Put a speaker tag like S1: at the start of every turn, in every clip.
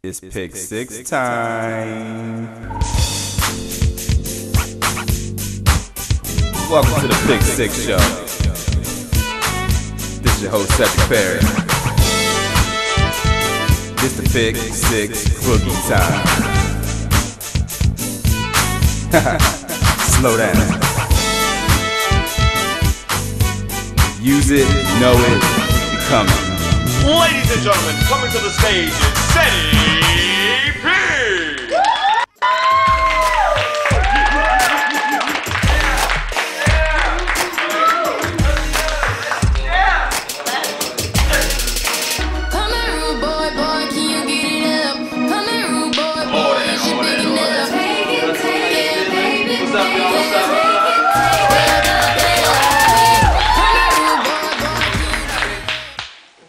S1: It's Pick Six time. Welcome to the Pick Six Show. This is your host, Cedric Perry. This the Pick Six Boogie time. Slow down. Use it, know it, become it.
S2: Ladies and gentlemen, coming to the stage is Cedric Perry.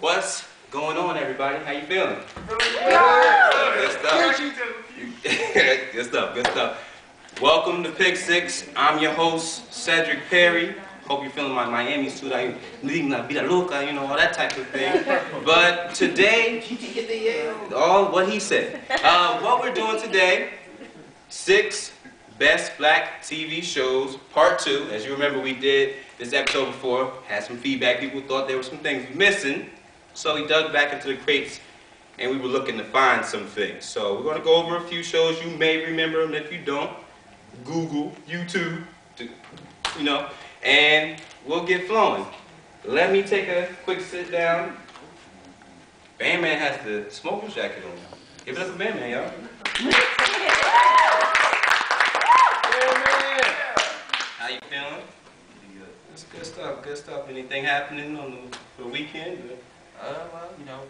S3: What's going on, everybody? How you feeling? Good stuff. Good stuff. Welcome to Pick Six. I'm your host, Cedric Perry. Hope you're feeling my Miami suit. I leaving la vida loca, you know, all that type of thing. But today, all what he said. What we're doing today, 6 Best Black TV Shows, Part 2. As you remember, we did this episode before, had some feedback. People thought there were some things missing. So we dug back into the crates and we were looking to find some things. So we're going to go over a few shows. You may remember them. If you don't, Google, YouTube, you know, and we'll get flowing. Let me take a quick sit down. Bam Man has the smoking jacket on. Give it up for Bam Man, y'all. How you feeling? That's good stuff, good stuff. Anything happening on the weekend?
S4: Well, you know,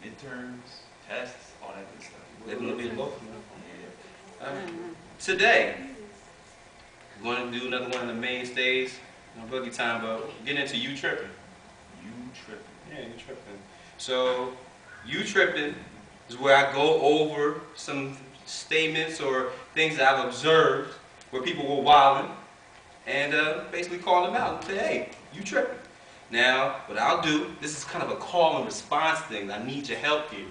S4: midterms, tests, all that good stuff.
S3: Living a little bit local.
S4: Yeah.
S3: Today, we're going to do another one of the mainstays on Boogie Time, but get into You Trippin'.
S4: You tripping.
S3: Yeah, You Trippin'. So, You Trippin' is where I go over some statements or things that I've observed where people were wilding and basically call them out and say, hey, you tripping. Now, what I'll do, this is kind of a call and response thing. I need your help here.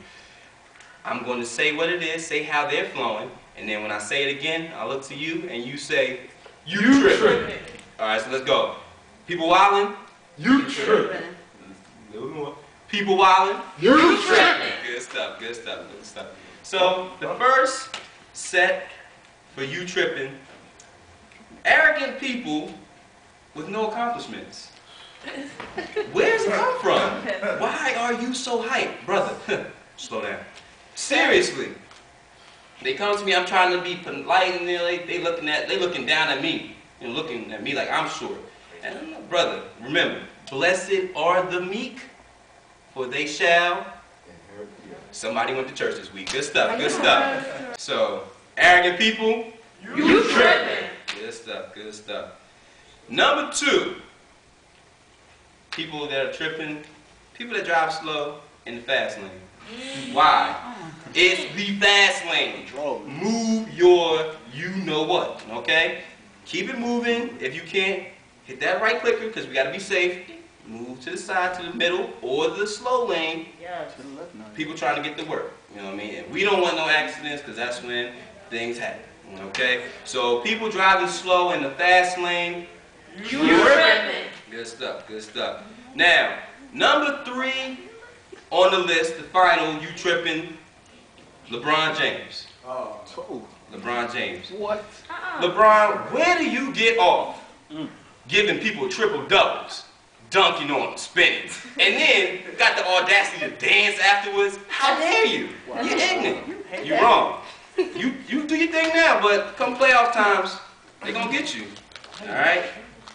S3: I'm going to say what it is, say how they're flowing, and then when I say it again, I'll look to you and you say, you tripping. All right, so let's go. People wilding, you tripping. A little more. People wilding, you tripping. Good stuff, good stuff, good stuff. So, the first set for you tripping, arrogant people with no accomplishments. Where's it come from? Why are you so hyped? Brother, slow down. Seriously. They come to me, I'm trying to be polite, and they looking down at me. And looking at me like I'm short. And I'm like, brother, remember, blessed are the meek, for they shall. Somebody went to church this week. Good stuff, good stuff. So, arrogant people, you tripping. Good stuff, good stuff. Number 2. People that are tripping, people that drive slow in the fast lane. Why? It's the fast lane. Move your you-know-what, okay? Keep it moving. If you can't, hit that right clicker because we got to be safe. Move to the side, to the middle, or the slow lane. People trying to get to work, you know what I mean? And we don't want no accidents because that's when things happen, okay? So people driving slow in the fast lane, you tripping. Good stuff, good stuff. Now, number 3 on the list, the final, you tripping, LeBron James.
S1: Oh.
S3: LeBron James.
S1: What?
S3: LeBron, where do you get off giving people triple doubles, dunking on them, spinning, and then got the audacity to dance afterwards? How dare you? Wow. You're ignorant. You're wrong. You do your thing now, but come playoff times, they're gonna get you. All right?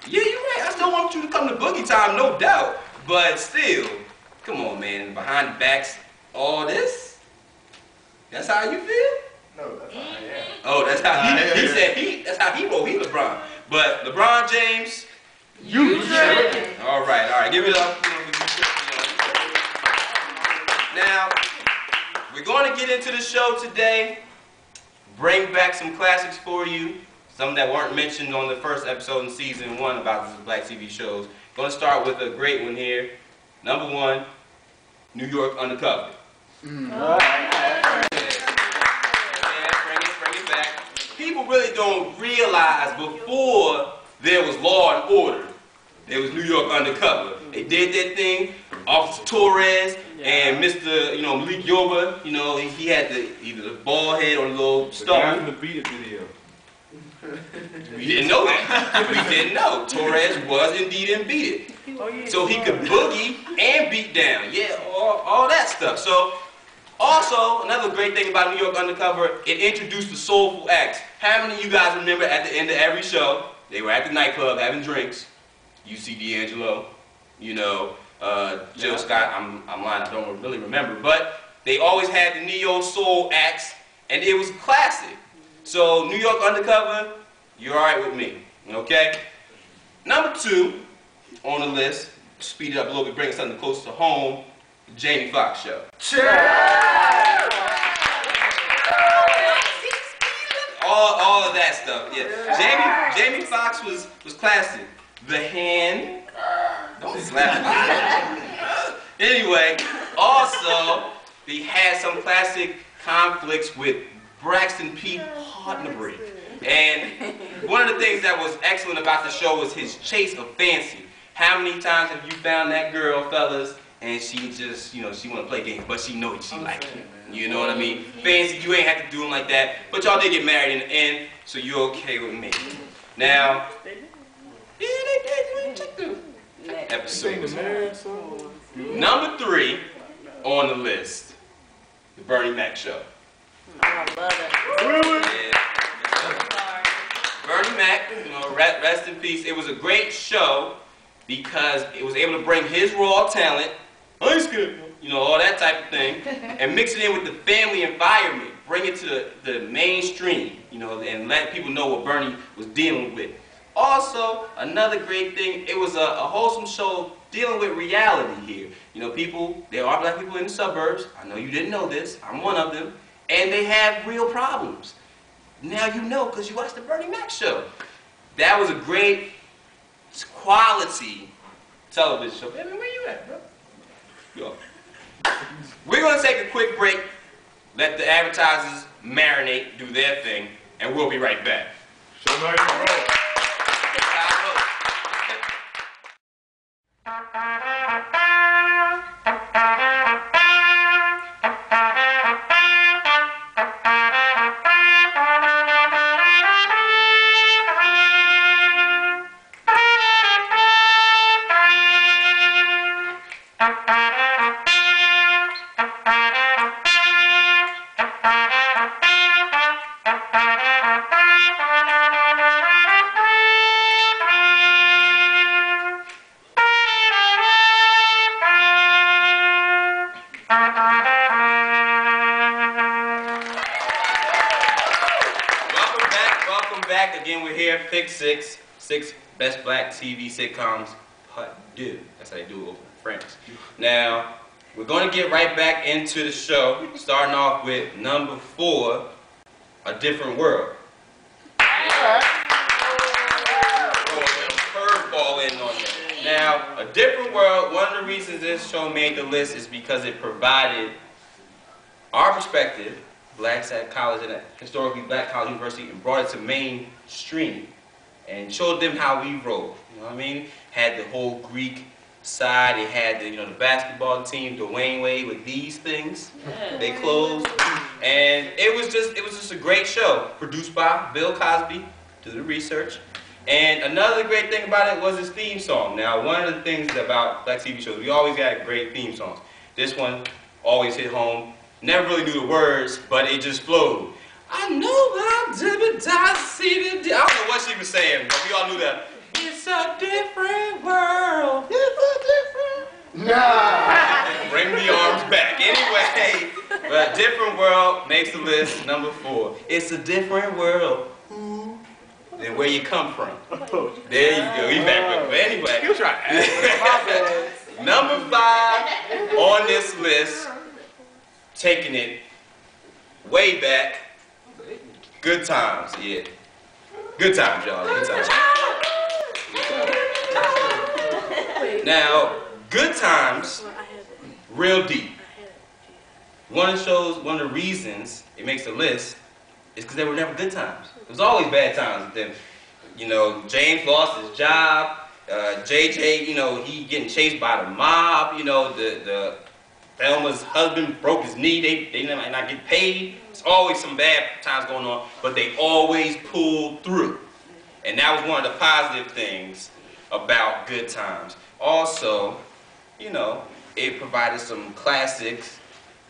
S3: Yeah, you're right. I still want you to come to Boogie Time, no doubt. But still, come on, man. Behind the backs, all this? That's how you feel?
S4: No, that's how I am.
S3: Oh, that's how he said that's how he rolled. He LeBron. But LeBron James, you tripping. All right. Give it up. Now, we're going to get into the show today. Bring back some classics for you. Some that weren't mentioned on the first episode in season 1 about the Black TV shows. Gonna start with a great one here. Number 1, New York Undercover.
S1: Mm.
S3: don't realize before there was Law and Order, there was New York Undercover. They did their thing. Officer Torres and Mr. Malik Yoba, he had either the bald head or the little stubble.
S1: The Beat It video.
S3: We didn't know that. We didn't know. Torres was indeed in Beat It. So he could boogie and beat down. Yeah, all that stuff. So, also, another great thing about New York Undercover, it introduced the soulful acts. How many of you guys remember at the end of every show, they were at the nightclub having drinks? UC D'Angelo, Jill Scott, I'm lying, I don't really remember. But they always had the neo soul acts, and it was classic. So, New York Undercover, you're all right with me, okay? Number 2 on the list, speed it up a little bit, bring something closer to home, the Jamie Foxx Show. All of that stuff, yeah. Jamie Foxx was classic. The Hand, don't slap me. Anyway, also, he had some classic conflicts with Braxton P. Hardnery. And one of the things that was excellent about the show was his chase of fancy. How many times have you found that girl, fellas, and she just, she want to play games, but she knows she like you. You know what I mean? Fancy, you ain't have to do them like that, but y'all did get married in the end, so you're okay with me. Now, yeah, they did. Check the episode. Number 3 on the list, the Bernie Mac Show.
S5: I love it.
S3: Yeah. Bernie Mac, rest in peace. It was a great show because it was able to bring his raw talent, ice cream, all that type of thing, and mix it in with the family environment, bring it to the mainstream, and let people know what Bernie was dealing with. Also, another great thing, it was a wholesome show dealing with reality here. There are black people in the suburbs. I know you didn't know this. I'm one of them. And they have real problems. Now you know because you watched the Bernie Mac Show. That was a great quality television show. Baby, where you at, bro? Yo. We're going to take a quick break, let the advertisers marinate, do their thing, and we'll be right back. Pick 6 best black TV sitcoms, part 2. That's how they do it over in France. Now, we're going to get right back into the show, starting off with number 4, A Different World. Curveball in on you. Now, A Different World, one of the reasons this show made the list is because it provided our perspective, blacks at college, at a historically black college university, and brought it to mainstream. And showed them how we roll. You know what I mean? Had the whole Greek side. It had the the basketball team, Dwayne Wade with these things. They closed, and it was just a great show. Produced by Bill Cosby. Do the research. And another great thing about it was his theme song. Now, one of the things about black TV shows, we always got great theme songs. This one always hit home. Never really knew the words, but it just flowed. I know I'm different, I don't know what she was saying, but we all knew that. It's a different world. It's a different. Nah. Bring the arms back. Anyway, but Different World makes the list, number 4. It's a different world. Than where you come from. There you go. You back with me. Anyway.
S1: You try.
S3: Number 5 on this list, taking it way back. Good Times, yeah. Good times, y'all. Good times. Now, Good Times, real deep. One of the reasons it makes the list it's because they were never good times. It was always bad times. Then, you know, James lost his job. JJ, you know, he getting chased by the mob. You know, the Thelma's husband broke his knee. They might not get paid. It's always some bad times going on, but they always pulled through. And that was one of the positive things about Good Times. Also, you know, it provided some classic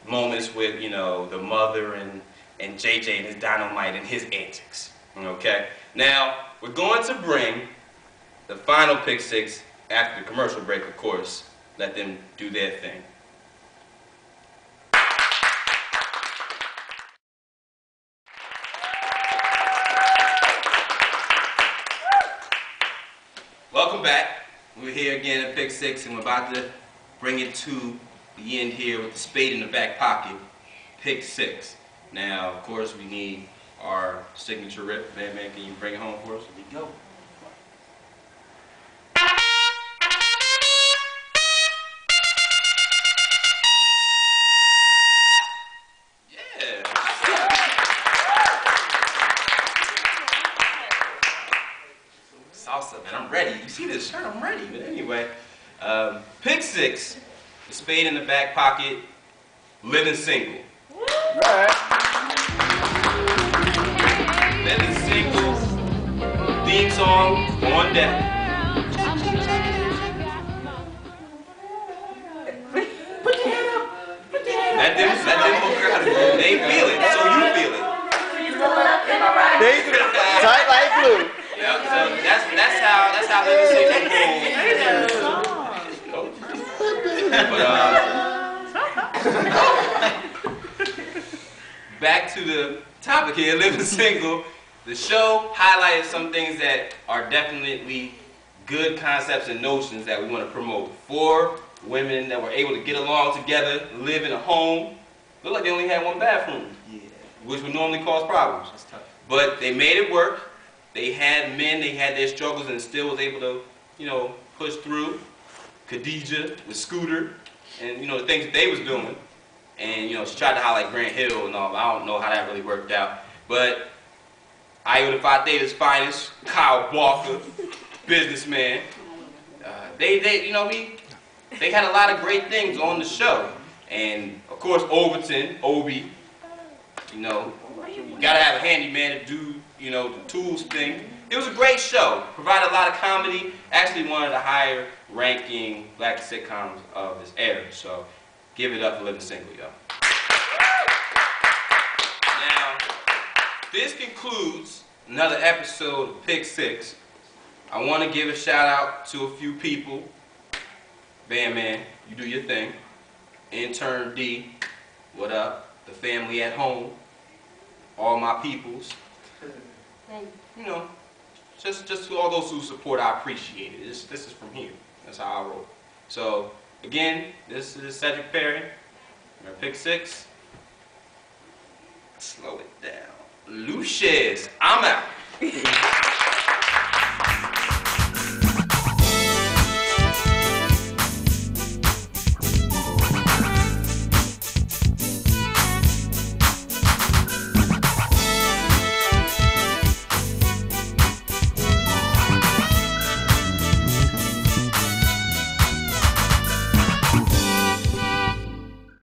S3: moments with, you know, the mother and JJ and his dynamite and his antics. Okay? Now, we're going to bring the final Pick Six after the commercial break, of course. Let them do their thing. Welcome back. We're here again at Pick Six, and we're about to bring it to the end here with the spade in the back pocket. Pick Six. Now, of course, we need our signature rip. Man, can you bring it home for us? Here we go. Salsa, man, I'm ready. You see this shirt? I'm ready. But anyway, Pick Six, the spade in the back pocket, living single. Living single, theme song on deck. Put your hand up. Put your hand up. Let them look crowded. They feel it, so you feel it.
S1: They tight like glue.
S3: Yep, so that's how living single goes. But back to the topic here, living single. The show highlighted some things that are definitely good concepts and notions that we want to promote for women that were able to get along together, live in a home. Looked like they only had one bathroom, which would normally cause problems.
S4: That's tough.
S3: But they made it work. They had men, they had their struggles, and still was able to, you know, push through. Khadijah with Scooter, and you know the things that they was doing. And you know, she tried to highlight Grant Hill and all. I don't know how that really worked out. But Iota Phi Theta's finest, Kyle Walker, businessman. They had a lot of great things on the show. And of course, Overton, Obi. You know, you gotta have a handyman to do, you know, the tools thing. It was a great show. Provided a lot of comedy. Actually, one of the higher ranking black sitcoms of this era. So, give it up for Living Single, y'all. Now, this concludes another episode of Pick Six. I want to give a shout out to a few people. Bam Man, you do your thing. Intern D, what up? The family at home. All my peoples. And, you know, just to all those who support, I appreciate it. This is from here. That's how I roll. So, again, this is Cedric Perry. We're at Pick Six. Slow it down. Lucius, I'm out.